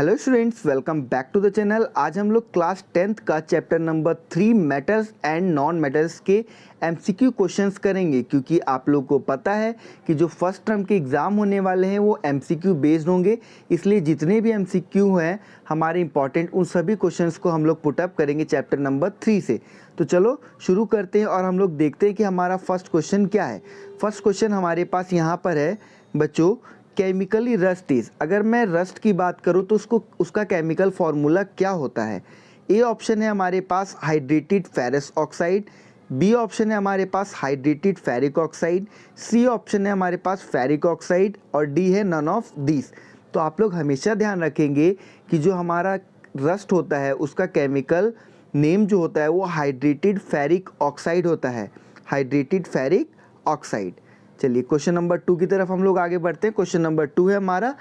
Hello students, welcome back to the channel. आज हम लोग क्लास 10th का chapter number 3 metals and non metals के एमसीक्यू क्वेश्चंस करेंगे, क्योंकि आप लोग को पता है कि जो फर्स्ट टर्म के एग्ज़ाम होने वाले हैं वो एमसीक्यू बेस्ड होंगे। इसलिए जितने भी एमसीक्यू हैं हमारे इंपॉर्टेंट, उन सभी क्वेश्चंस को हम लोग पुटअप करेंगे चैप्टर नंबर 3 से। तो चलो शुरू करते हैं और हम लोग देखते हैं कि हमारा फर्स्ट क्वेश्चन क्या है। फर्स्ट क्वेश्चन हमारे पास यहाँ पर है बच्चों, केमिकली रस्ट इज। अगर मैं रस्ट की बात करूं तो उसका केमिकल फार्मूला क्या होता है। ए ऑप्शन है हमारे पास hydrated ferrous oxide, B option है हमारे पास hydrated ferric oxide, C option है हमारे पास फेरिक ऑक्साइड और डी है नन ऑफ दिस। तो आप लोग हमेशा ध्यान रखेंगे कि जो हमारा रस्ट होता है उसका केमिकल नेम जो होता है वो हाइड्रेटेड फेरिक ऑक्साइड होता है, हाइड्रेटेड फेरिक ऑक्साइड। चलिए क्वेश्चन नंबर 2 की तरफ हम लोग आगे बढ़ते हैं। क्वेश्चन नंबर 2 है हमारा,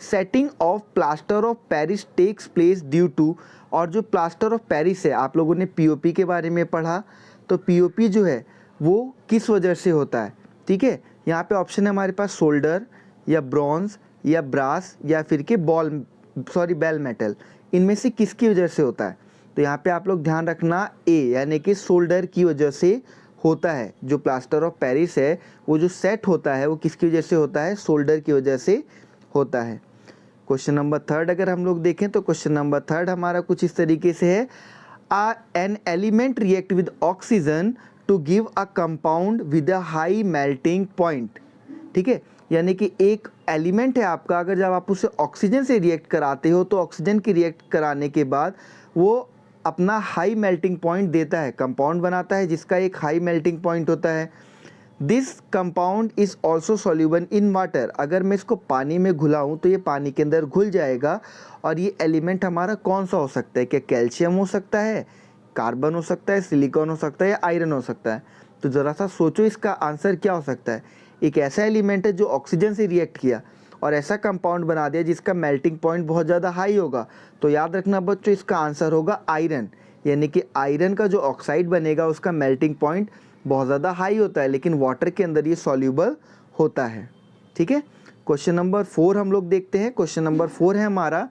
setting of plaster of Paris takes place due to. और जो प्लास्टर ऑफ पेरिस है, आप लोगों ने पीओपी के बारे में पढ़ा, तो पीओपी जो है वो किस वजह से होता है। ठीक है, यहाँ पे ऑप्शन है हमारे पास सोल्डर या ब्रॉन्ज या ब्रास या फिर के बेल मेटल। इनमें से किसकी वजह से होता है। तो यहाँ पे आप लोग ध्यान रखना, ए यानी कि सोल्डर की वजह से होता है। जो प्लास्टर ऑफ पेरिस है वो जो सेट होता है वो किसकी वजह से होता है, सोल्डर की वजह से होता है। क्वेश्चन नंबर 3 अगर हम लोग देखें तो क्वेश्चन नंबर 3 हमारा कुछ इस तरीके से है, an element react with oxygen to give a compound with a high melting point. ठीक है, यानी कि एक एलिमेंट है आपका, अगर जब आप उसे ऑक्सीजन से रिएक्ट कराते हो तो ऑक्सीजन की रिएक्ट कराने के बाद वो अपना हाई मेल्टिंग पॉइंट देता है, कंपाउंड बनाता है जिसका एक हाई मेल्टिंग पॉइंट होता है। This compound is also soluble in water. अगर मैं इसको पानी में घुलाऊं तो ये पानी के अंदर घुल जाएगा। और ये एलिमेंट हमारा कौन सा हो सकता है, क्या कैल्शियम हो सकता है, कार्बन हो सकता है, सिलिकॉन हो सकता है या आयरन हो सकता है। तो ज़रा सा सोचो इसका आंसर क्या हो सकता है। एक ऐसा एलिमेंट है जो ऑक्सीजन से रिएक्ट किया और ऐसा कंपाउंड बना दिया जिसका मेल्टिंग पॉइंट बहुत ज़्यादा हाई होगा। तो याद रखना बच्चों, इसका आंसर होगा आयरन। यानी कि आयरन का जो ऑक्साइड बनेगा उसका मेल्टिंग पॉइंट बहुत ज़्यादा हाई होता है, लेकिन वाटर के अंदर ये सॉल्यूबल होता है। ठीक है, क्वेश्चन नंबर 4 हम लोग देखते हैं। क्वेश्चन नंबर 4 है हमारा,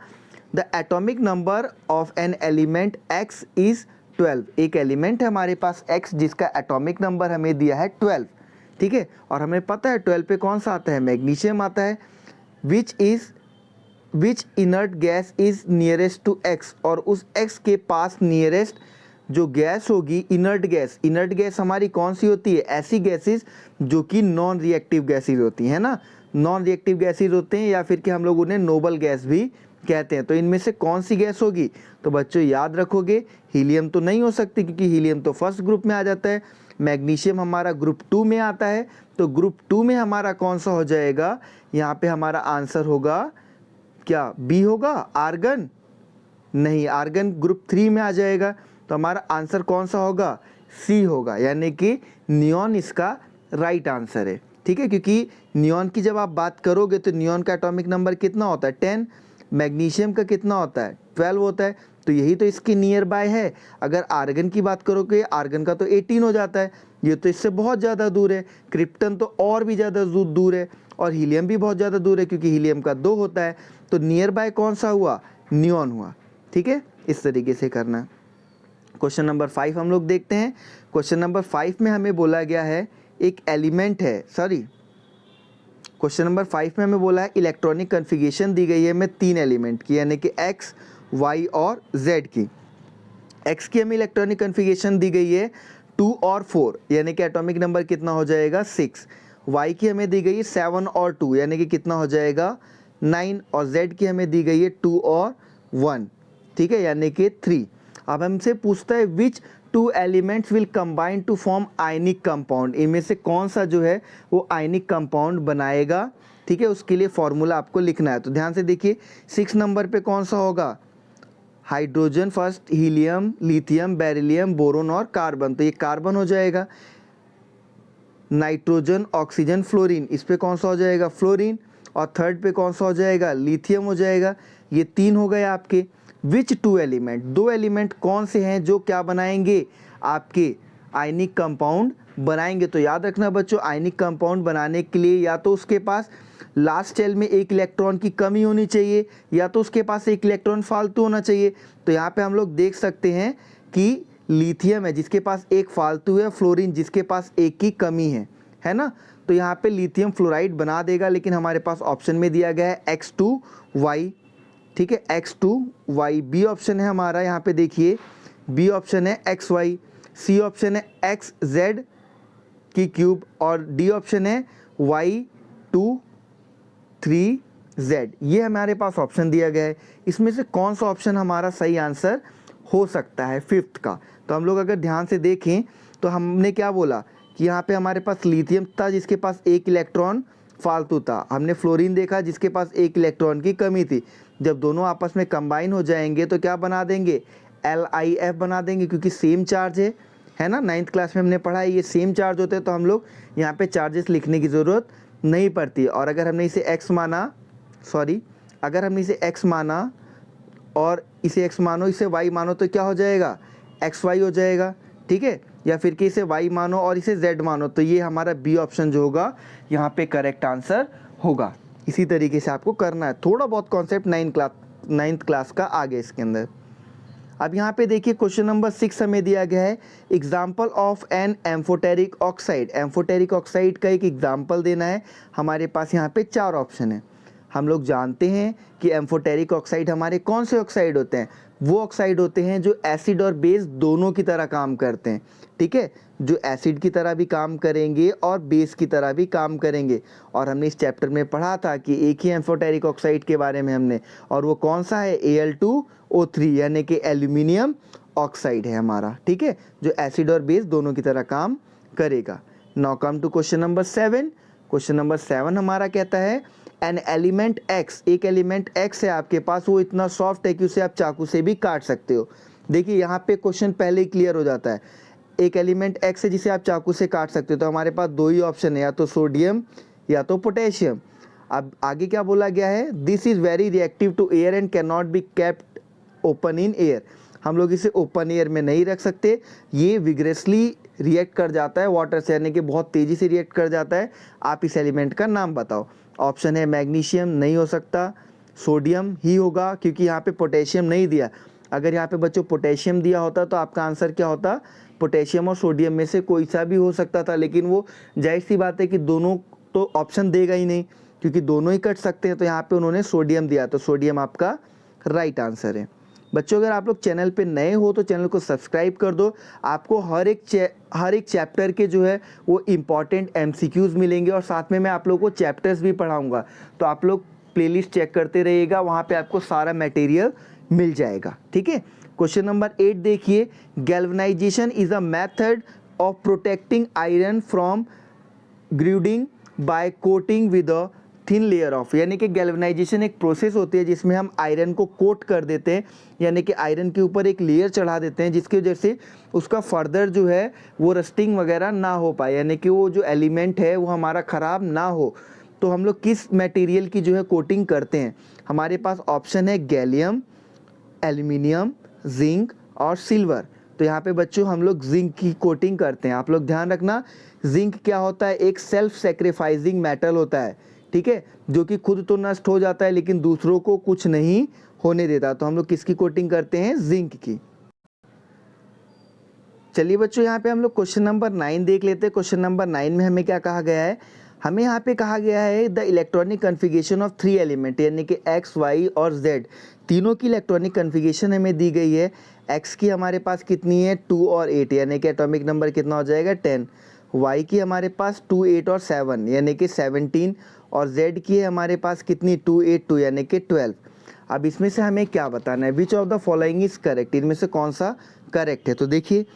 the atomic number of an element x is 12। एक एलिमेंट है हमारे पास एक्स जिसका एटॉमिक नंबर हमें दिया है 12। ठीक है, और हमें पता है 12 पे कौन सा आता है, मैग्नीशियम आता है। Which inert gas is nearest to X. और उस एक्स के पास नियरेस्ट जो गैस होगी, इनर्ट गैस हमारी कौन सी होती है, ऐसी गैसेस जो कि नॉन रिएक्टिव गैसेस होती हैं ना, नॉन रिएक्टिव गैसेस होते हैं या फिर कि हम लोग उन्हें नोबल गैस भी कहते हैं। तो इनमें से कौन सी गैस होगी। तो बच्चों याद रखोगे, हीलियम तो नहीं हो सकती क्योंकि हीलियम तो फर्स्ट ग्रुप में आ जाता है। मैग्नीशियम हमारा ग्रुप 2 में आता है, तो ग्रुप 2 में हमारा कौन सा हो जाएगा, यहाँ पे हमारा आंसर होगा क्या, बी होगा, आर्गन। नहीं, आर्गन ग्रुप 3 में आ जाएगा। तो हमारा आंसर कौन सा होगा, सी होगा, यानी कि नियॉन इसका राइट आंसर है। ठीक है, क्योंकि नियॉन की जब आप बात करोगे तो नियॉन का एटॉमिक नंबर कितना होता है, 10। मैग्नीशियम का कितना होता है, 12 होता है। तो यही तो इसके नियर बाय है। अगर आर्गन की बात करोगे, आर्गन का तो 18 हो जाता है, ये तो इससे बहुत ज़्यादा दूर है। क्रिप्टन तो और भी ज़्यादा दूर है, और हीलियम भी बहुत ज़्यादा दूर है क्योंकि हीलियम का 2 होता है। तो नियर बाय कौन सा हुआ, नियॉन हुआ। ठीक है, इस तरीके से करना। क्वेश्चन नंबर 5 हम लोग देखते हैं। क्वेश्चन नंबर 5 में हमें बोला गया है, एक एलिमेंट है, क्वेश्चन नंबर 5 में हमें बोला है इलेक्ट्रॉनिक कन्फिगरेशन दी गई है हमें 3 एलिमेंट की, यानी कि एक्स, वाई और जेड की। एक्स की हमें इलेक्ट्रॉनिक कन्फिगरेशन दी गई है 2 और 4, यानी कि एटॉमिक नंबर कितना हो जाएगा, 6। वाई की हमें दी गई है 7 और 2, यानी कि कितना हो जाएगा, 9। और जेड की हमें दी गई है 2 और 1, ठीक है, यानी कि 3। अब हमसे पूछता है which 2 elements will combine to form ionic compound. इनमें से कौन सा जो है वो आयनिक कंपाउंड बनाएगा। ठीक है, उसके लिए फॉर्मूला आपको लिखना है। तो ध्यान से देखिए, 6 नंबर पे कौन सा होगा, hydrogen first, helium, lithium, beryllium, boron और कार्बन। तो ये कार्बन हो जाएगा। नाइट्रोजन, ऑक्सीजन, फ्लोरीन, इस पे कौन सा हो जाएगा, फ्लोरीन। और थर्ड पे कौन सा हो जाएगा, लिथियम हो जाएगा। ये 3 हो गए आपके। विच 2 एलिमेंट, 2 एलिमेंट कौन से हैं जो क्या बनाएंगे, आपके आयनिक कंपाउंड बनाएंगे। तो याद रखना बच्चों, आयनिक कंपाउंड बनाने के लिए या तो उसके पास लास्ट शेल में एक इलेक्ट्रॉन की कमी होनी चाहिए या तो उसके पास एक इलेक्ट्रॉन फालतू होना चाहिए। तो यहाँ पे हम लोग देख सकते हैं कि लिथियम है जिसके पास एक फालतू है, फ्लोरीन जिसके पास एक की कमी है ना। तो यहाँ पे लिथियम फ्लोराइड बना देगा, लेकिन हमारे पास ऑप्शन में दिया गया है X2Y, ठीक है, X2Y। बी ऑप्शन है हमारा, यहाँ पे देखिए बी ऑप्शन है XY, सी ऑप्शन है XZ की क्यूब और डी ऑप्शन है Y23Z। ये हमारे पास ऑप्शन दिया गया है। इसमें से कौन सा ऑप्शन हमारा सही आंसर हो सकता है फिफ्थ का? तो हम लोग अगर ध्यान से देखें तो हमने क्या बोला कि यहाँ पे हमारे पास लिथियम था जिसके पास एक इलेक्ट्रॉन फालतू था, हमने फ्लोरीन देखा जिसके पास एक इलेक्ट्रॉन की कमी थी। जब दोनों आपस में कंबाइन हो जाएंगे तो क्या बना देंगे? LIF बना देंगे, क्योंकि सेम चार्ज है ना। 9th क्लास में हमने पढ़ा है ये सेम चार्ज होते हैं, तो हम लोग यहाँ पे चार्जेस लिखने की ज़रूरत नहीं पड़ती। और अगर हमने इसे x माना, अगर हमने इसे x माना और इसे x मानो, इसे y मानो, तो क्या हो जाएगा? XY हो जाएगा, ठीक है। या फिर कि इसे y मानो और इसे z मानो, तो ये हमारा बी ऑप्शन जो होगा यहाँ पे करेक्ट आंसर होगा। इसी तरीके से आपको करना है। थोड़ा बहुत कॉन्सेप्ट 9th क्लास का आगे इसके अंदर। अब यहाँ पे देखिए क्वेश्चन नंबर 6 हमें दिया गया है, example of an amphoteric oxide. Amphoteric oxide का एक एग्जाम्पल देना है। हमारे पास यहाँ पे 4 ऑप्शन है। हम लोग जानते हैं कि एम्फोटेरिक ऑक्साइड हमारे कौन से ऑक्साइड होते हैं? वो ऑक्साइड होते हैं जो एसिड और बेस दोनों की तरह काम करते हैं, ठीक है, जो एसिड की तरह भी काम करेंगे और बेस की तरह भी काम करेंगे। और हमने इस चैप्टर में पढ़ा था कि एक ही एम्फोटेरिक ऑक्साइड के बारे में हमने, और वो कौन सा है? Al2O3, यानी कि एल्यूमिनियम ऑक्साइड है हमारा, ठीक है, जो एसिड और बेस दोनों की तरह काम करेगा। Now come to question number 7। Question number 7 हमारा कहता है एन एलिमेंट X, एक एलिमेंट X है आपके पास, वो इतना सॉफ्ट है कि उसे आप चाकू से भी काट सकते हो। देखिए यहाँ पे क्वेश्चन पहले ही क्लियर हो जाता है। एक एलिमेंट X है जिसे आप चाकू से काट सकते हो, तो हमारे पास 2 ही ऑप्शन है, या तो सोडियम या तो पोटेशियम। अब आगे क्या बोला गया है? This is very reactive to air and can not be kept open in air. हम लोग इसे ओपन एयर में नहीं रख सकते, ये विग्रेसली रिएक्ट कर जाता है वाटर से, यानी कि बहुत तेज़ी से रिएक्ट कर जाता है। आप इस एलिमेंट का नाम बताओ। ऑप्शन है मैग्नीशियम, नहीं हो सकता, सोडियम ही होगा क्योंकि यहाँ पे पोटेशियम नहीं दिया। अगर यहाँ पे बच्चों पोटेशियम दिया होता तो आपका आंसर क्या होता? पोटेशियम और सोडियम में से कोई सा भी हो सकता था, लेकिन वो जाहिर सी बात है कि दोनों तो ऑप्शन देगा ही नहीं, क्योंकि दोनों ही कट सकते हैं। तो यहाँ पे उन्होंने सोडियम दिया, तो सोडियम आपका राइट आंसर है। बच्चों अगर आप लोग चैनल पे नए हो तो चैनल को सब्सक्राइब कर दो। आपको हर एक चैप्टर के जो है वो इम्पॉर्टेंट MCQs मिलेंगे, और साथ में मैं आप लोगों को चैप्टर्स भी पढ़ाऊँगा। तो आप लोग प्लेलिस्ट चेक करते रहिएगा, वहाँ पे आपको सारा मटेरियल मिल जाएगा, ठीक है। क्वेश्चन नंबर 8 देखिए, galvanization is a method of protecting iron from corroding by coating with a thin layer of, यानी कि गैल्वेनाइजेशन एक प्रोसेस होती है जिसमें हम आयरन को कोट कर देते हैं, यानी कि आयरन के ऊपर एक लेयर चढ़ा देते हैं, जिसकी वजह से उसका फर्दर जो है वो रस्टिंग वगैरह ना हो पाए, यानी कि वो जो एलिमेंट है वो हमारा ख़राब ना हो। तो हम लोग किस मटेरियल की जो है कोटिंग करते हैं? हमारे पास ऑप्शन है गैलियम, एल्यूमिनियम, जिंक और सिल्वर। तो यहाँ पे बच्चों हम लोग जिंक की कोटिंग करते हैं। आप लोग ध्यान रखना, जिंक क्या होता है? एक सेल्फ सेक्रीफाइसिंग मेटल होता है, ठीक है, जो कि खुद तो नष्ट हो जाता है लेकिन दूसरों को कुछ नहीं होने देता। तो हम लोग किसकी कोटिंग करते हैं? जिंक की। चलिए बच्चों यहाँ पे हम लोग क्वेश्चन नंबर 9 देख लेते हैं। क्वेश्चन नंबर 9 में हमें क्या कहा गया है? हमें यहाँ पे कहा गया है the electronic configuration of 3 element, यानी कि X, Y और Z, तीनों की इलेक्ट्रॉनिक कन्फिगरेशन हमें दी गई है। X की हमारे पास कितनी है? 2 और 8, यानी कि एटॉमिक नंबर कितना हो जाएगा? 10। Y की हमारे पास 2, 8 और 7, यानी कि 17। और Z की है हमारे पास कितनी? 2, 8, 2, यानी कि 12। अब इसमें से हमें क्या बताना है? Which of the following is correct, इनमें से कौन सा करेक्ट है? तो देखिए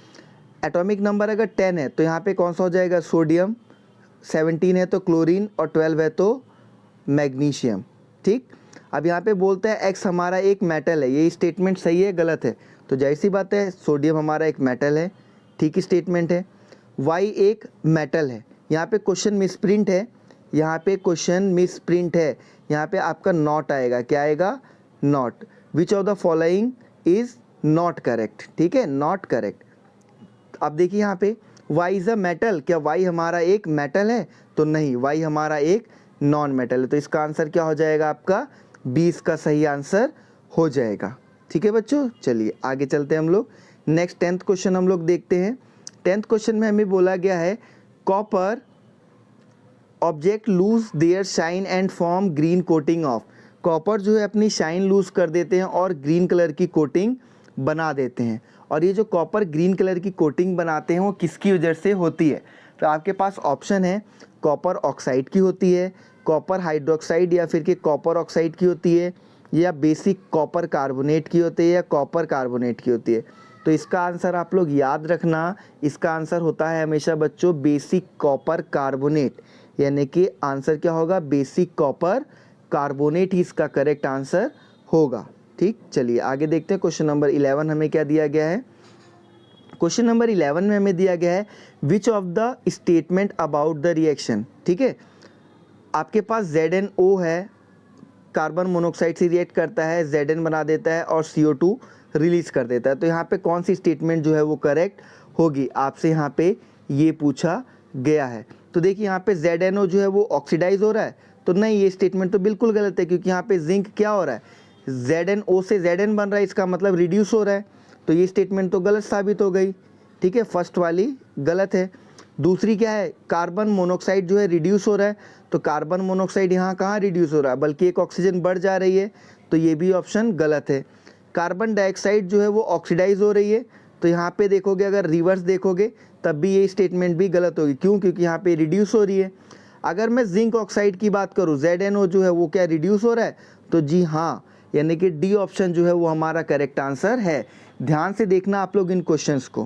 एटॉमिक नंबर अगर 10 है तो यहाँ पे कौन सा हो जाएगा? सोडियम, 17 है तो क्लोरीन, और 12 है तो मैग्नीशियम, ठीक। अब यहाँ पे बोलता है X हमारा एक मेटल है, ये स्टेटमेंट सही है गलत है? तो जाहिर सी बात है सोडियम हमारा एक मेटल है, ठीक स्टेटमेंट है। Y एक मेटल है, यहाँ पे क्वेश्चन मिसप्रिंट है, यहाँ पे क्वेश्चन मिसप्रिंट है, यहाँ पे आपका नॉट आएगा। क्या आएगा? Not. Which of the following is not correct, ठीक है, नॉट करेक्ट। अब देखिए यहाँ पे Y इज़ अ मेटल, क्या Y हमारा एक मेटल है? तो नहीं, Y हमारा एक नॉन मेटल है। तो इसका आंसर क्या हो जाएगा आपका, 20 का सही आंसर हो जाएगा। ठीक है बच्चों, चलिए आगे चलते हैं हम लोग। नेक्स्ट 10th क्वेश्चन हम लोग देखते हैं। 10th क्वेश्चन में हमें बोला गया है copper object lose their shine and form green coating of. Copper जो है अपनी शाइन लूज कर देते हैं और ग्रीन कलर की कोटिंग बना देते हैं। और ये जो कॉपर ग्रीन कलर की कोटिंग बनाते हैं वो किसकी वजह से होती है? तो आपके पास ऑप्शन है, कॉपर ऑक्साइड की होती है, कॉपर हाइड्रोक्साइड या फिर कि कॉपर ऑक्साइड की होती है, या बेसिक कॉपर कार्बोनेट की होती है, या कॉपर कार्बोनेट की होती है। तो इसका आंसर आप लोग याद रखना, इसका आंसर होता है हमेशा बच्चों बेसिक कॉपर कार्बोनेट, यानी कि आंसर क्या होगा, बेसिक कॉपर कार्बोनेट ही इसका करेक्ट आंसर होगा। ठीक, चलिए आगे देखते हैं। क्वेश्चन नंबर 11 हमें क्या दिया गया है? क्वेश्चन नंबर 11 में हमें दिया गया है which of the statement about the reaction. ठीक है, आपके पास ZnO है, कार्बन मोनोऑक्साइड से रिएक्ट करता है, Zn बना देता है और CO2 रिलीज कर देता है। तो यहाँ पे कौन सी स्टेटमेंट जो है वो करेक्ट होगी, आपसे यहाँ पे ये पूछा गया है। तो देखिए यहाँ पे ZnO जो है वो ऑक्सीडाइज हो रहा है, तो नहीं, ये स्टेटमेंट तो बिल्कुल गलत है, क्योंकि यहाँ पे जिंक क्या हो रहा है, ZnO से Zn बन रहा है, इसका मतलब रिड्यूस हो रहा है। तो ये स्टेटमेंट तो गलत साबित हो गई। ठीक है, फर्स्ट वाली गलत है। दूसरी क्या है, कार्बन मोनोऑक्साइड जो है रिड्यूस हो रहा है, तो कार्बन मोनोऑक्साइड यहाँ कहाँ रिड्यूस हो रहा है, बल्कि एक ऑक्सीजन बढ़ जा रही है, तो ये भी ऑप्शन गलत है। कार्बन डाइऑक्साइड जो है वो ऑक्सीडाइज हो रही है, तो यहाँ पे देखोगे, अगर रिवर्स देखोगे तब भी ये स्टेटमेंट भी गलत होगी। क्यों? क्योंकि यहाँ पे रिड्यूस हो रही है। अगर मैं जिंक ऑक्साइड की बात करूँ, ZnO जो है वो क्या रिड्यूस हो रहा है, तो जी हाँ, यानी कि डी ऑप्शन जो है वो हमारा करेक्ट आंसर है। ध्यान से देखना आप लोग इन क्वेश्चंस को।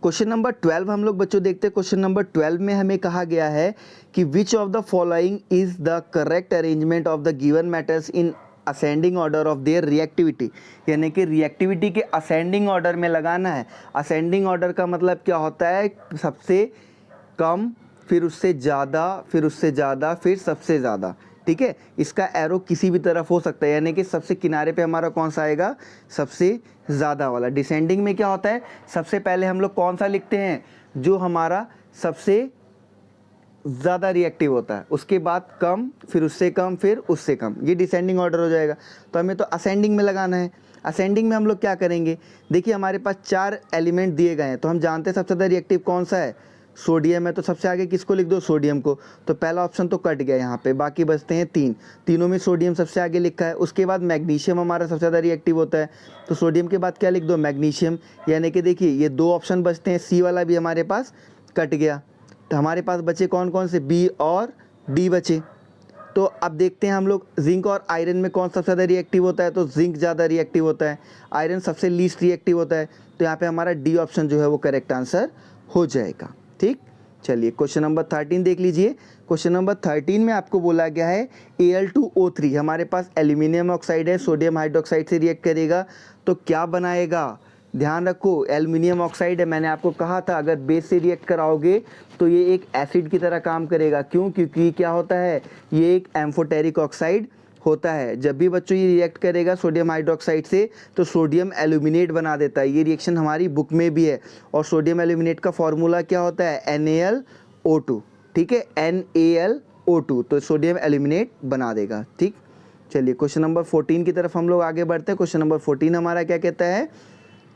क्वेश्चन नंबर 12 हम लोग बच्चों देखते हैं। क्वेश्चन नंबर 12 में हमें कहा गया है कि which of the following is the correct arrangement of the given matters in ascending order of their reactivity, यानी कि रिएक्टिविटी के असेंडिंग ऑर्डर में लगाना है। असेंडिंग ऑर्डर का मतलब क्या होता है, सबसे कम, फिर उससे ज़्यादा, फिर उससे ज़्यादा, फिर सबसे ज़्यादा। ठीक है, इसका एरो किसी भी तरफ हो सकता है, यानी कि सबसे किनारे पे हमारा कौन सा आएगा, सबसे ज़्यादा वाला। डिसेंडिंग में क्या होता है, सबसे पहले हम लोग कौन सा लिखते हैं, जो हमारा सबसे ज़्यादा रिएक्टिव होता है, उसके बाद कम, फिर उससे कम, फिर उससे कम, ये डिसेंडिंग ऑर्डर हो जाएगा। तो हमें तो असेंडिंग में लगाना है। असेंडिंग में हम लोग क्या करेंगे, देखिए हमारे पास 4 एलिमेंट दिए गए हैं, तो हम जानते हैं सबसे ज़्यादा रिएक्टिव कौन सा है, सोडियम है। तो सबसे आगे किसको लिख दो, सोडियम को। तो पहला ऑप्शन तो कट गया यहाँ पे, बाकी बचते हैं 3, तीनों में सोडियम सबसे आगे लिखा है। उसके बाद मैग्नीशियम हमारा सबसे ज़्यादा रिएक्टिव होता है, तो सोडियम के बाद क्या लिख दो, मैग्नीशियम। यानी कि देखिए ये 2 ऑप्शन बचते हैं, सी वाला भी हमारे पास कट गया। तो हमारे पास बचे कौन कौन से, बी और डी बचे। तो अब देखते हैं हम लोग जिंक और आयरन में कौन सबसे ज़्यादा रिएक्टिव होता है, तो जिंक ज़्यादा रिएक्टिव होता है, आयरन सबसे लीस्ट रिएक्टिव होता है। तो यहाँ पे हमारा डी ऑप्शन जो है वो करेक्ट आंसर हो जाएगा। ठीक, चलिए क्वेश्चन नंबर 13 देख लीजिए। क्वेश्चन नंबर 13 में आपको बोला गया है Al2O3, हमारे पास एल्यूमिनियम ऑक्साइड है, सोडियम हाइड्रोक्साइड से रिएक्ट करेगा, तो क्या बनाएगा, ध्यान रखो एल्यूमिनियम ऑक्साइड है। मैंने आपको कहा था अगर बेस से रिएक्ट कराओगे तो ये एक एसिड की तरह काम करेगा। क्यों? क्योंकि क्या होता है, ये एक एम्फोटेरिक ऑक्साइड होता है। जब भी बच्चों ये रिएक्ट करेगा सोडियम हाइड्रोक्साइड से तो सोडियम एल्यूमिनेट बना देता है। ये रिएक्शन हमारी बुक में भी है, और सोडियम एल्यूमिनेट का फॉर्मूला क्या होता है, NaLO2। ठीक है, NaLO2, तो सोडियम एल्यूमिनेट बना देगा। ठीक, चलिए क्वेश्चन नंबर 14 की तरफ हम लोग आगे बढ़ते हैं। क्वेश्चन नंबर 14 हमारा क्या कहता है,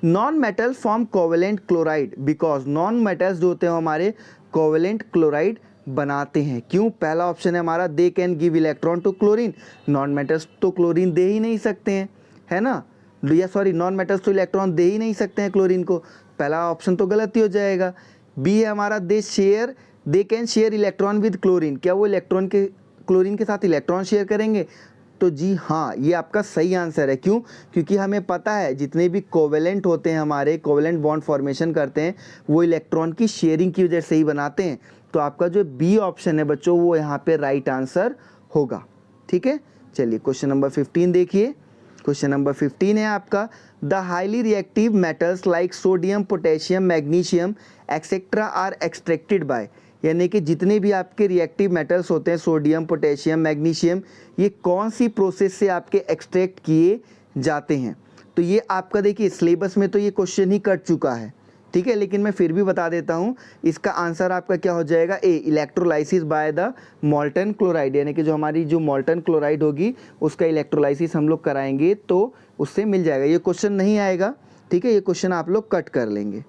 non metal form covalent chloride because, non metals जो होते हैं हमारे कोवेलेंट क्लोराइड बनाते हैं। क्यों? पहला ऑप्शन है हमारा they can give electron to chlorine, non metals तो क्लोरीन दे ही नहीं सकते हैं, है ना, या सॉरी नॉन मेटल्स तो इलेक्ट्रॉन दे ही नहीं सकते हैं क्लोरीन को। पहला ऑप्शन तो गलत ही हो जाएगा। बी है हमारा they can share electron with chlorine, क्या वो इलेक्ट्रॉन के क्लोरीन के साथ इलेक्ट्रॉन शेयर करेंगे, तो जी हाँ, ये आपका सही आंसर है। क्यों? क्योंकि हमें पता है जितने भी कोवेलेंट होते हैं हमारे, कोवेलेंट बॉन्ड फॉर्मेशन करते हैं, वो इलेक्ट्रॉन की शेयरिंग की वजह से ही बनाते हैं। तो आपका जो बी ऑप्शन है बच्चों वो यहाँ पे राइट आंसर होगा। ठीक है, चलिए क्वेश्चन नंबर 15 देखिए। क्वेश्चन नंबर 15 है आपका, the highly reactive metals like sodium, potassium, magnesium etcetera are extracted by, यानी कि जितने भी आपके रिएक्टिव मेटल्स होते हैं सोडियम, पोटेशियम, मैग्नीशियम, ये कौन सी प्रोसेस से आपके एक्सट्रैक्ट किए जाते हैं। तो ये आपका देखिए सिलेबस में तो ये क्वेश्चन ही कट चुका है, ठीक है, लेकिन मैं फिर भी बता देता हूँ, इसका आंसर आपका क्या हो जाएगा, A, electrolysis by the molten chloride, यानी कि जो हमारी जो मोल्टन क्लोराइड होगी उसका इलेक्ट्रोलाइसिस हम लोग कराएंगे तो उससे मिल जाएगा। ये क्वेश्चन नहीं आएगा, ठीक है, ये क्वेश्चन आप लोग कट कर लेंगे।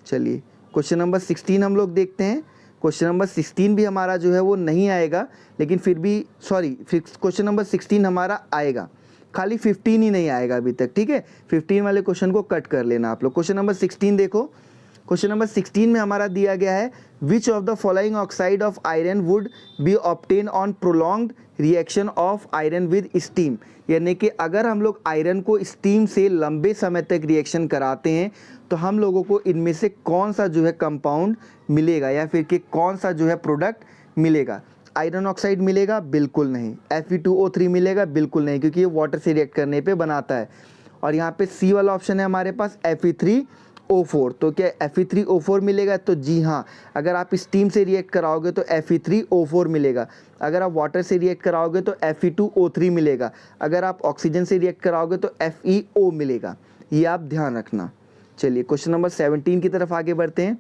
चलिए क्वेश्चन नंबर 16 हम लोग देखते हैं। क्वेश्चन नंबर 16 भी हमारा जो है वो नहीं आएगा, लेकिन फिर भी क्वेश्चन नंबर 16 हमारा आएगा, खाली 15 ही नहीं आएगा अभी तक, ठीक है। 15 वाले क्वेश्चन को कट कर लेना आप लोग। क्वेश्चन नंबर 16 देखो, क्वेश्चन नंबर 16 में हमारा दिया गया है, which of the following oxide of iron would be obtain on prolonged reaction of iron with steam, यानी कि अगर हम लोग आयरन को स्टीम से लंबे समय तक रिएक्शन कराते हैं तो हम लोगों को इनमें से कौन सा जो है कंपाउंड मिलेगा, या फिर कि कौन सा जो है प्रोडक्ट मिलेगा। आयरन ऑक्साइड मिलेगा, बिल्कुल नहीं। Fe2O3 मिलेगा, बिल्कुल नहीं, क्योंकि ये वाटर से रिएक्ट करने पे बनाता है। और यहाँ पे सी वाला ऑप्शन है हमारे पास Fe3O4, तो क्या Fe3O4 मिलेगा, तो जी हाँ, अगर आप स्टीम से रिएक्ट कराओगे तो Fe3O4 मिलेगा, अगर आप वाटर से रिएक्ट कराओगे तो Fe2O3 मिलेगा, अगर आप ऑक्सीजन से रिएक्ट कराओगे तो FeO मिलेगा, ये आप ध्यान रखना। चलिए क्वेश्चन नंबर 17 की तरफ आगे बढ़ते हैं।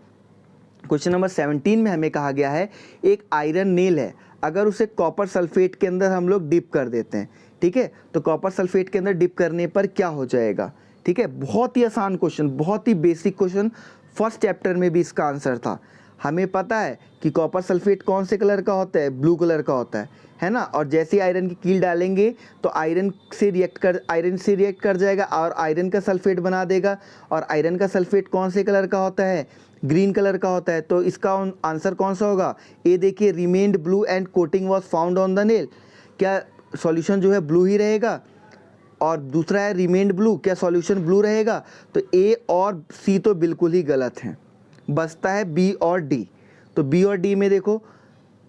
क्वेश्चन नंबर 17 में हमें कहा गया है, एक आयरन नेल है, अगर उसे कॉपर सल्फेट के अंदर हम लोग डिप कर देते हैं, ठीक है, तो कॉपर सल्फेट के अंदर डिप करने पर क्या हो जाएगा, ठीक है। बहुत ही आसान क्वेश्चन, बहुत ही बेसिक क्वेश्चन, फर्स्ट चैप्टर में भी इसका आंसर था। हमें पता है कि कॉपर सल्फेट कौन से कलर का होता है, ब्लू कलर का होता है ना। और जैसे आयरन की कील डालेंगे तो आयरन से रिएक्ट कर जाएगा और आयरन का सल्फेट बना देगा। और आयरन का सल्फेट कौन से कलर का होता है, ग्रीन कलर का होता है। तो इसका आंसर कौन सा होगा, ए देखिए, remained blue and coating was found on the nail, क्या सॉल्यूशन जो है ब्लू ही रहेगा। और दूसरा है रिमेन्ड ब्लू, क्या सॉल्यूशन ब्लू रहेगा। तो ए और सी तो बिल्कुल ही गलत हैं, बचता है बी और डी। तो बी और डी में देखो,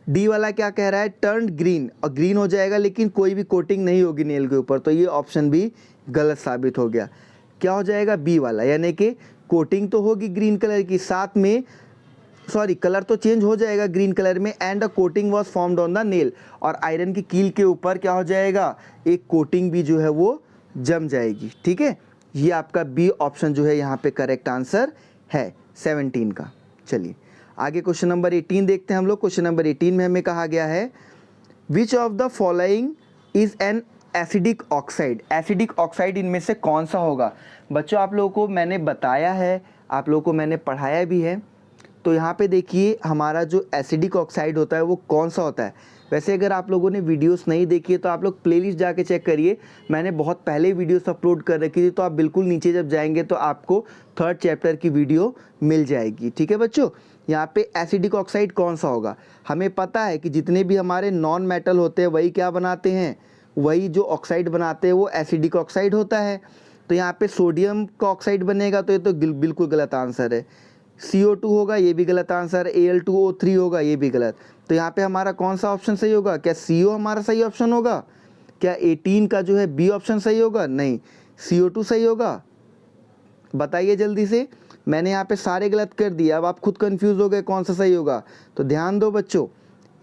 डी वाला क्या कह रहा है, टर्न ग्रीन, और ग्रीन हो जाएगा लेकिन कोई भी कोटिंग नहीं होगी नेल के ऊपर, तो ये ऑप्शन भी गलत साबित हो गया। क्या हो जाएगा, बी वाला, यानी कि कोटिंग तो होगी ग्रीन कलर की, साथ में कलर तो चेंज हो जाएगा ग्रीन कलर में, and a coating was formed on the nail, और आयरन की कील के ऊपर क्या हो जाएगा, एक कोटिंग भी जो है वो जम जाएगी, ठीक है। ये आपका बी ऑप्शन जो है यहाँ पे करेक्ट आंसर है 17 का। चलिए आगे क्वेश्चन नंबर 18 देखते हैं हम लोग। क्वेश्चन नंबर 18 में हमें कहा गया है, which of the following is an acidic oxide, acidic oxide इनमें से कौन सा होगा। बच्चों आप लोगों को मैंने बताया है, आप लोगों को मैंने पढ़ाया भी है। तो यहाँ पे देखिए हमारा जो एसिडिक ऑक्साइड होता है वो कौन सा होता है। वैसे अगर आप लोगों ने वीडियोस नहीं देखी है तो आप लोग प्लेलिस्ट जाके चेक करिए, मैंने बहुत पहले वीडियोस अपलोड कर रखी थी, तो आप बिल्कुल नीचे जब जाएंगे तो आपको 3rd चैप्टर की वीडियो मिल जाएगी, ठीक है बच्चों। यहाँ पे एसिडिक ऑक्साइड कौन सा होगा, हमें पता है कि जितने भी हमारे नॉन मेटल होते हैं वही क्या बनाते हैं, वही जो ऑक्साइड बनाते हैं वो एसिडिक ऑक्साइड होता है। तो यहाँ पे सोडियम का ऑक्साइड बनेगा, तो ये तो बिल्कुल गलत आंसर है। CO2 होगा, ये भी गलत आंसर। Al2O3 होगा, ये भी गलत। तो यहाँ पे हमारा कौन सा ऑप्शन सही होगा, क्या CO हमारा सही ऑप्शन होगा, क्या 18 का जो है बी ऑप्शन सही होगा, नहीं CO2 सही होगा। बताइए जल्दी से, मैंने यहाँ पे सारे गलत कर दिए, अब आप खुद कंफ्यूज हो गए कौन सा सही होगा। तो ध्यान दो बच्चों,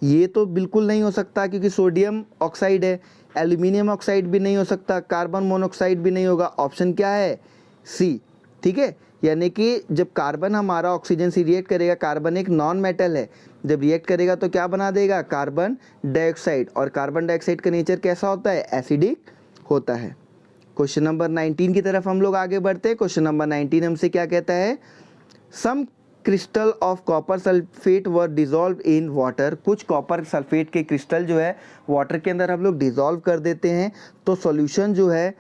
ये तो बिल्कुल नहीं हो सकता क्योंकि सोडियम ऑक्साइड है, एल्यूमिनियम ऑक्साइड भी नहीं हो सकता, कार्बन मोनोऑक्साइड भी नहीं होगा। ऑप्शन क्या है, सी, ठीक है। यानी कि जब कार्बन हमारा ऑक्सीजन से रिएक्ट करेगा, कार्बन एक नॉन मेटल है, जब रिएक्ट करेगा तो क्या बना देगा, कार्बन डाइऑक्साइड। और कार्बन डाइऑक्साइड का नेचर कैसा होता है, एसिडिक होता है। क्वेश्चन नंबर 19 की तरफ हम लोग आगे बढ़ते हैं। क्वेश्चन नंबर 19 हमसे क्या कहता है, some crystal of copper sulphate were dissolve in water, कुछ कॉपर सल्फेट के क्रिस्टल जो है वाटर के अंदर हम लोग डिजॉल्व कर देते हैं, तो सॉल्यूशन जो है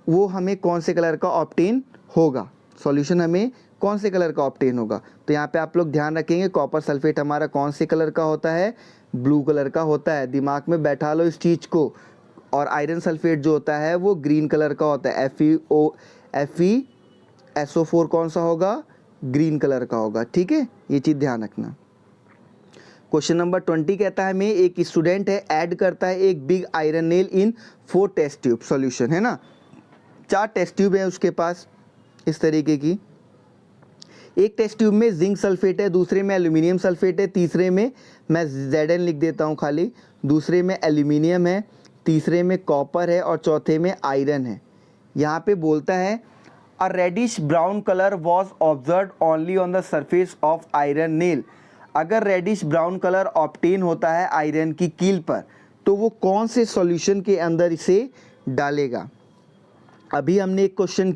वो हमें कौन से कलर का ऑब्टेन होगा, सॉल्यूशन हमें कौन से कलर का ऑब्टेन होगा। तो यहाँ पे आप लोग ध्यान रखेंगे, कॉपर सल्फेट हमारा कौन से कलर का होता है, ब्लू कलर का होता है, दिमाग में बैठा लो इस चीज़ को। और आयरन सल्फेट जो होता है वो ग्रीन कलर का होता है, FeSO4 कौन सा होगा, ग्रीन कलर का होगा, ठीक है, ये चीज़ ध्यान रखना। क्वेश्चन नंबर 20 कहता है, मैं एक स्टूडेंट है, ऐड करता है एक big iron nail in 4 test tube, solution है ना, 4 टेस्ट ट्यूब है उसके पास इस तरीके की। एक टेस्ट ट्यूब में जिंक सल्फेट है, दूसरे में एल्यूमिनियम सल्फेट है, तीसरे में मैं Zn लिख देता हूँ खाली, दूसरे में एल्यूमिनियम है, तीसरे में कॉपर है और चौथे में आयरन है। यहाँ पे बोलता है a reddish brown colour was observe only on the surface of iron nail. अगर रेडिश ब्राउन कलर ऑब्टेन होता है आयरन की कील पर तो वो कौन से सॉल्यूशन के अंदर इसे डालेगा। अभी हमने एक क्वेश्चन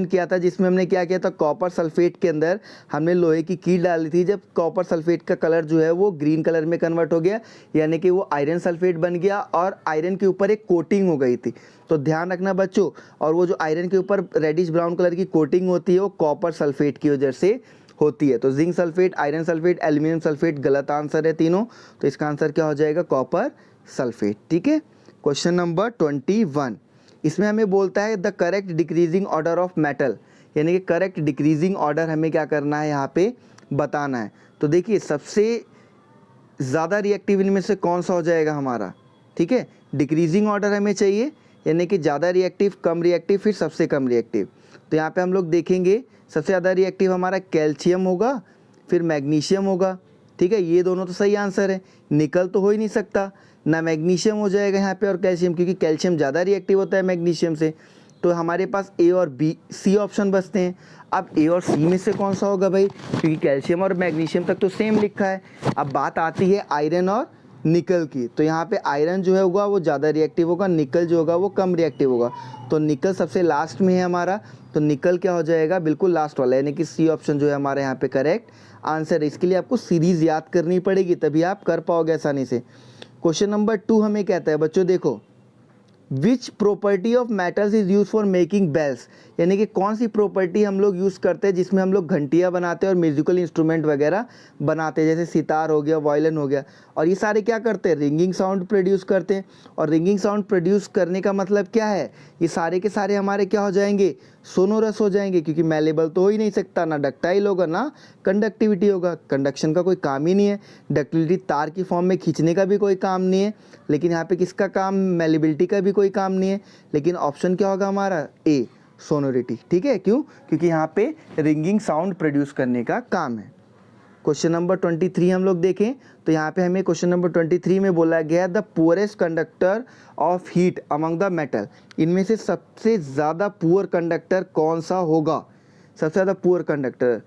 किया था जिसमें हमने क्या किया था, कॉपर सल्फेट के अंदर हमने लोहे की कील डाली थी। जब कॉपर सल्फेट का कलर जो है वो ग्रीन कलर में कन्वर्ट हो गया, यानी कि वो आयरन सल्फेट बन गया और आयरन के ऊपर एक कोटिंग हो गई थी। तो ध्यान रखना बच्चों, और वो जो आयरन के ऊपर रेडिश ब्राउन कलर की कोटिंग होती है वो कॉपर सल्फेट की वजह से होती है। तो zinc sulphate, iron sulphate, aluminium sulphate गलत आंसर है तीनों। तो इसका आंसर क्या हो जाएगा, कॉपर सल्फेट। ठीक है, क्वेश्चन नंबर 21, इसमें हमें बोलता है the correct decreasing order of metal, यानी कि करेक्ट डिक्रीजिंग ऑर्डर हमें क्या करना है यहाँ पे बताना है। तो देखिए सबसे ज़्यादा रिएक्टिव इनमें से कौन सा हो जाएगा हमारा। ठीक है, डिक्रीजिंग ऑर्डर हमें चाहिए, यानी कि ज़्यादा रिएक्टिव, कम रिएक्टिव, फिर सबसे कम रिएक्टिव। तो यहाँ पे हम लोग देखेंगे सबसे ज़्यादा रिएक्टिव हमारा कैल्शियम होगा, फिर मैग्नीशियम होगा। ठीक है, ये दोनों तो सही आंसर है, निकल तो हो ही नहीं सकता, ना मैग्नीशियम हो जाएगा यहाँ पे और कैल्शियम, क्योंकि कैल्शियम ज़्यादा रिएक्टिव होता है मैग्नीशियम से। तो हमारे पास ए और बी, सी ऑप्शन बचते हैं। अब ए और सी में से कौन सा होगा भाई, क्योंकि कैल्शियम और मैग्नीशियम तक तो सेम लिखा है। अब बात आती है आयरन और निकल की, तो यहाँ पे आयरन जो है होगा वो ज़्यादा रिएक्टिव होगा, निकल जो होगा वो कम रिएक्टिव होगा। तो निकल सबसे लास्ट में है हमारा, तो निकल क्या हो जाएगा, बिल्कुल लास्ट वाला, यानी कि सी ऑप्शन जो है हमारे यहाँ पे करेक्ट आंसर है। इसके लिए आपको सीरीज़ याद करनी पड़ेगी, तभी आप कर पाओगे आसानी से। क्वेश्चन नंबर 2 हमें कहता है बच्चों, देखो which property of metals is use for making bells, यानी कि कौन सी प्रॉपर्टी हम लोग यूज़ करते हैं जिसमें हम लोग घंटियाँ बनाते हैं और म्यूजिकल इंस्ट्रूमेंट वगैरह बनाते हैं, जैसे सितार हो गया, वायलिन हो गया। और ये सारे क्या करते हैं, रिंगिंग साउंड प्रोड्यूस करते हैं। और रिंगिंग साउंड प्रोड्यूस करने का मतलब क्या है, ये सारे के सारे हमारे क्या हो जाएंगे, सोनोरस हो जाएंगे, क्योंकि मेलेबल तो हो ही नहीं सकता, ना डक्टाइल होगा ना कंडक्टिविटी होगा, कंडक्शन का कोई काम ही नहीं है, डक्टिलिटी तार की फॉर्म में खींचने का भी कोई काम नहीं है। लेकिन यहाँ पे किसका काम, मेलेबिलिटी का भी कोई काम नहीं है। लेकिन ऑप्शन क्या होगा हमारा, ए, सोनोरिटी। ठीक है, क्यों, क्योंकि यहाँ पे रिंगिंग साउंड प्रोड्यूस करने का काम है। क्वेश्चन नंबर 23 हम लोग देखें तो यहाँ पे हमें क्वेश्चन नंबर 23 में बोला गया the poorest conductor of heat among the metal, इनमें से सबसे ज़्यादा पुअर कंडक्टर कौन सा होगा। सबसे ज़्यादा पुअर कंडक्टर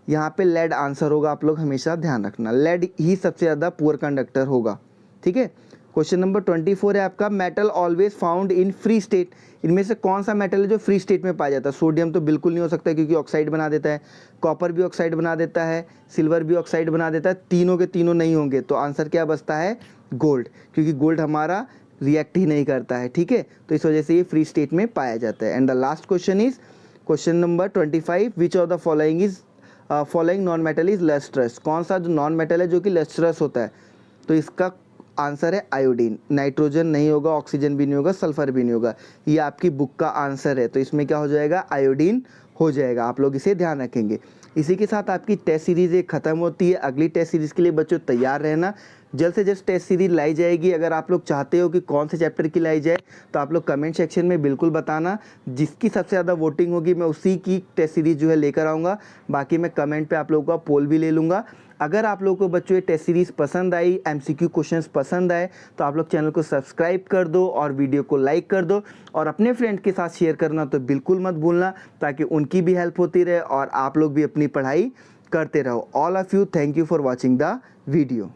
यहाँ पे लेड आंसर होगा, आप लोग हमेशा ध्यान रखना, लेड ही सबसे ज़्यादा पुअर कंडक्टर होगा। ठीक है, क्वेश्चन नंबर 24 है आपका, metal always found in free state, इनमें से कौन सा मेटल है जो फ्री स्टेट में पाया जाता है। सोडियम तो बिल्कुल नहीं हो सकता क्योंकि ऑक्साइड बना देता है, कॉपर भी ऑक्साइड बना देता है, सिल्वर भी ऑक्साइड बना देता है, तीनों के तीनों नहीं होंगे। तो आंसर क्या बचता है, गोल्ड, क्योंकि गोल्ड हमारा रिएक्ट ही नहीं करता है। ठीक है, तो इस वजह से ये फ्री स्टेट में पाया जाता है। And the last question is question number 25, which of the following non metal is lustrous, कौन सा जो नॉन मेटल है जो कि लस्ट्रस होता है। तो इसका आंसर है आयोडीन, नाइट्रोजन नहीं होगा, ऑक्सीजन भी नहीं होगा, सल्फर भी नहीं होगा, ये आपकी बुक का आंसर है। तो इसमें क्या हो जाएगा, आयोडीन हो जाएगा, आप लोग इसे ध्यान रखेंगे। इसी के साथ आपकी टेस्ट सीरीज़ एक ख़त्म होती है। अगली टेस्ट सीरीज़ के लिए बच्चों तैयार रहना, जल्द से जल्द टेस्ट सीरीज लाई जाएगी। अगर आप लोग चाहते हो कि कौन से चैप्टर की लाई जाए तो आप लोग कमेंट सेक्शन में बिल्कुल बताना, जिसकी सबसे ज़्यादा वोटिंग होगी मैं उसी की टेस्ट सीरीज जो है लेकर आऊँगा। बाकी मैं कमेंट पे आप लोगों का पोल भी ले लूँगा। अगर आप लोगों को बच्चों ये टेस्ट सीरीज़ पसंद आई, एमसीक्यू क्वेश्चंस पसंद आए तो आप लोग चैनल को सब्सक्राइब कर दो और वीडियो को लाइक कर दो और अपने फ्रेंड के साथ शेयर करना तो बिल्कुल मत भूलना, ताकि उनकी भी हेल्प होती रहे और आप लोग भी अपनी पढ़ाई करते रहो। All of you, thank you for watching the video.